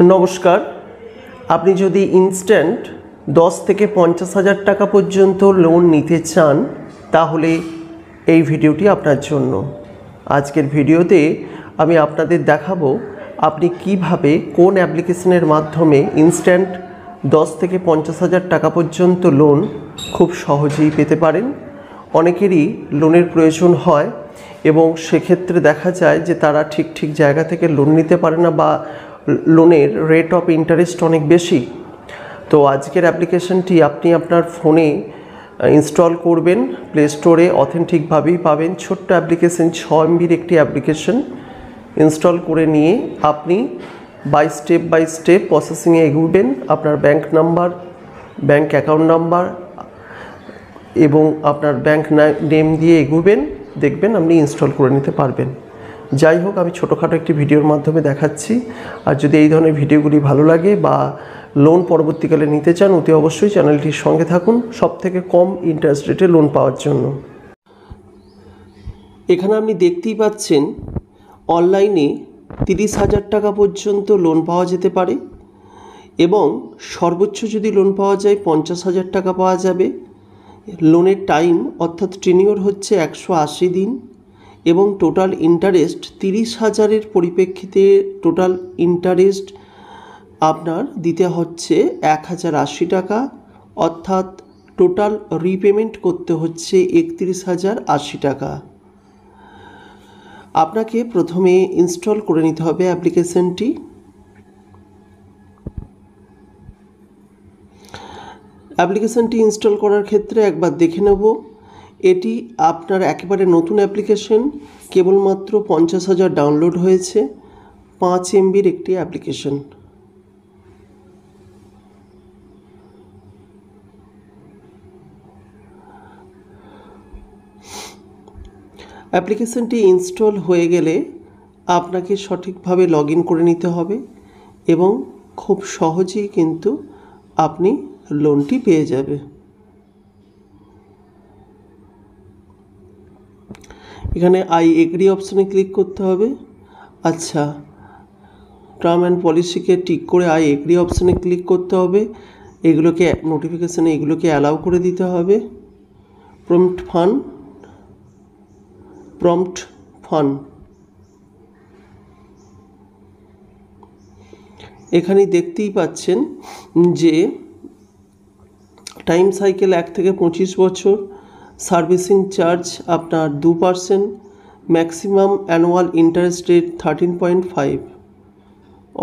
नमस्कार। आपनी यदि इन्स्टैंट 10 থেকে 50,000 টাকা পর্যন্ত লোন নিতে চান তাহলে এই ভিডিওটি আপনার জন্য। আজকের ভিডিওতে আমি আপনাদের দেখাবো আপনি কিভাবে কোন অ্যাপ্লিকেশনের মাধ্যমে ইনস্ট্যান্ট 10 থেকে 50,000 টাকা পর্যন্ত লোন খুব সহজেই পেতে পারেন। অনেকেরই লোনের প্রয়োজন হয় এবং সেক্ষেত্রে দেখা যায় যে তারা ঠিক জায়গা থেকে লোন নিতে পারে না বা লোনের রেট অফ ইন্টারেস্ট অনেক বেশি। তো আজকের অ্যাপ্লিকেশনটি আপনি আপনার ফোনে ইনস্টল করবেন, প্লে স্টোরে অথেন্টিকভাবেই পাবেন। ছোট্ট অ্যাপ্লিকেশন, 6 MBর একটি অ্যাপ্লিকেশন। ইনস্টল করে নিয়ে আপনি স্টেপ বাই স্টেপ প্রসেসিংয়ে এগোবেন। আপনার bank number, bank account number এবং আপনার ব্যাংক নেম দিয়ে এগোবেন, দেখবেন আপনি ইনস্টল করে নিতে পারবেন। যাই হোক, আমি ছোটোখাটো একটি ভিডিওর মাধ্যমে দেখাচ্ছি। আর যদি এই ধরনের ভিডিওগুলি ভালো লাগে বা লোন পরবর্তীকালে নিতে চান, অতি অবশ্যই চ্যানেলটির সঙ্গে থাকুন সবথেকে কম ইন্টারেস্ট রেটে লোন পাওয়ার জন্য। এখানে আপনি দেখতেই পাচ্ছেন অনলাইনে 30,000 টাকা পর্যন্ত লোন পাওয়া যেতে পারে এবং সর্বোচ্চ যদি লোন পাওয়া যায় 50,000 টাকা পাওয়া যাবে। লোনের টাইম অর্থাৎ টেনিওর হচ্ছে 180 দিন এবং টোটাল ইন্টারেস্ট 30,000-এর পরিপ্রেক্ষিতে টোটাল ইন্টারেস্ট আপনার দিতে হচ্ছে 1,080 টাকা, অর্থাৎ টোটাল রিপেমেন্ট করতে হচ্ছে 31,080 টাকা। আপনাকে প্রথমে ইনস্টল করে নিতে হবে অ্যাপ্লিকেশনটি। অ্যাপ্লিকেশনটি ইনস্টল করার ক্ষেত্রে একবার দেখে নেব, এটি আপনার একেবারে নতুন অ্যাপ্লিকেশন, কেবলমাত্র 50,000 ডাউনলোড হয়েছে। 5 MBর একটি অ্যাপ্লিকেশন। অ্যাপ্লিকেশনটি ইনস্টল হয়ে গেলে আপনাকে সঠিকভাবে লগ ইন করে নিতে হবে এবং খুব সহজেই কিন্তু আপনি লোনটি পেয়ে যাবে। এখানে আই এগ্রি অপশানে ক্লিক করতে হবে। আচ্ছা, টার্ম অ্যান্ড পলিসিকে টিক করে আই এগ্রি অপশানে ক্লিক করতে হবে। এগুলোকে নোটিফিকেশানে এগুলোকে অ্যালাউ করে দিতে হবে। প্রম্পট ফান্ড এখানে দেখতেই পাচ্ছেন যে টাইম সাইকেল 1 থেকে 25 বছর, সার্ভিসিং চার্জ আপনার 2%, ম্যাক্সিমাম অ্যানুয়াল ইন্টারেস্ট রেট 13.5।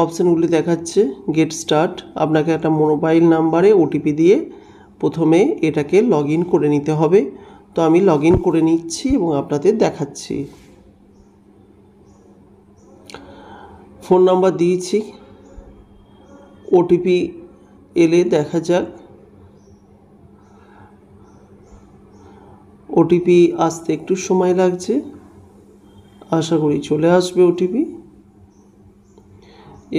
অপশানগুলি দেখাচ্ছে। গেট স্টার্ট, আপনাকে একটা মোবাইল নাম্বারে ওটিপি দিয়ে প্রথমে এটাকে লগ ইন করে নিতে হবে। তো আমি লগ ইন করে নিচ্ছি এবং আপনাদের দেখাচ্ছি। ফোন নাম্বার দিয়েছি, ওটিপি এলে দেখা যাক। ওটিপি আসতে একটু সময় লাগছে, আশা করি চলে আসবে ওটিপি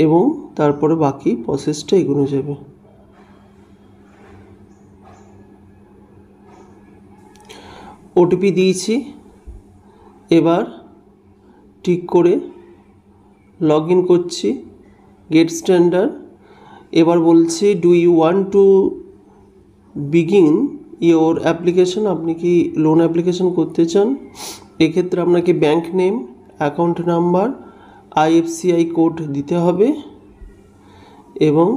এবং তারপরে বাকি প্রসেসটা এগোনো যাবে। ওটিপি দিয়েছি, এবার টিক করে লগ ইন করছি। Get standard. এবার বলছি do you want to begin your application, আপনি কি লোন অ্যাপ্লিকেশন করতে চান? এক্ষেত্রে আপনাকে bank name, account number, IFSCI code দিতে হবে এবং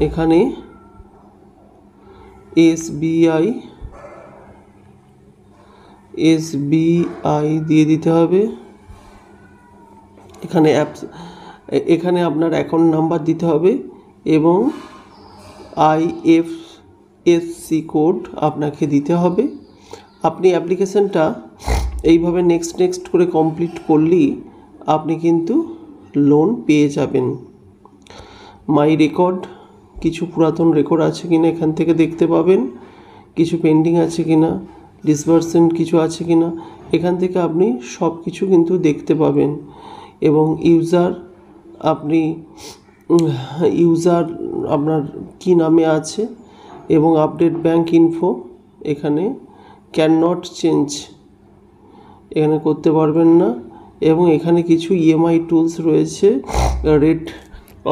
এখানে SBI দিয়ে দিতে হবে। এখানে আপনার অ্যাকাউন্ট নাম্বার দিতে হবে এবং IFSC কোড আপনাকে দিতে হবে। আপনি অ্যাপ্লিকেশনটা এইভাবে নেক্সট করে কমপ্লিট করলেই আপনি কিন্তু লোন পেয়ে যাবেন। মাই রেকর্ড, কিছু পুরাতন রেকর্ড আছে কিনা এখান থেকে দেখতে পাবেন, কিছু পেন্ডিং আছে কিনা, ডিসবার্সমেন্ট কিছু আছে কিনা, এখান থেকে আপনি সব কিছু কিন্তু দেখতে পাবেন। এবং ইউজার আপনার কি নামে আছে এবং আপডেট ব্যাংক ইনফো, এখানে ক্যান নট চেঞ্জ এখানে করতে পারবেন না এবং এখানে কিছু ইএমআই টুলস রয়েছে। রেট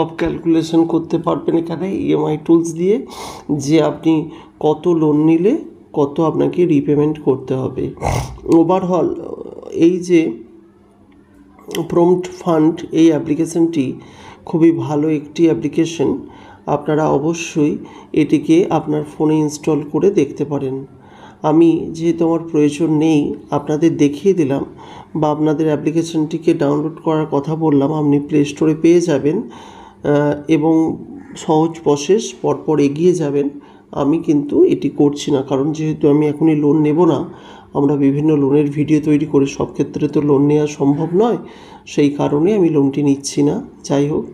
অফ ক্যালকুলেশন করতে পারবেন এখানে ইএমআই টুলস দিয়ে, যে আপনি কত লোন নিলে কত আপনাকে রিপেমেন্ট করতে হবে। ওভারঅল এই যে প্রম্পট ফান্ড এই অ্যাপ্লিকেশনটি খুবই ভালো একটি অ্যাপ্লিকেশন। আপনারা অবশ্যই এটিকে আপনার ফোনে ইনস্টল করে দেখতে পারেন। আমি যেহেতু আমার প্রয়োজন নেই আপনাদের দেখিয়ে দিলাম বা আপনাদের অ্যাপ্লিকেশনটিকে ডাউনলোড করার কথা বললাম, আপনি প্লে স্টোরে পেয়ে যাবেন এবং সহজ প্রসেস পরপর এগিয়ে যাবেন। আমি কিন্তু এটি করছি না, কারণ যেহেতু আমি এখনই লোন নেব না। আমরা বিভিন্ন লোনের ভিডিও তৈরি করি, সব ক্ষেত্রে তো লোন নেওয়া সম্ভব নয়, সেই কারণে আমি লোনটি নিচ্ছি না। যাই হোক,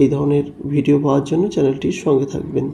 এই ধরনের ভিডিও পাওয়ার জন্য চ্যানেলটির সঙ্গে থাকবেন।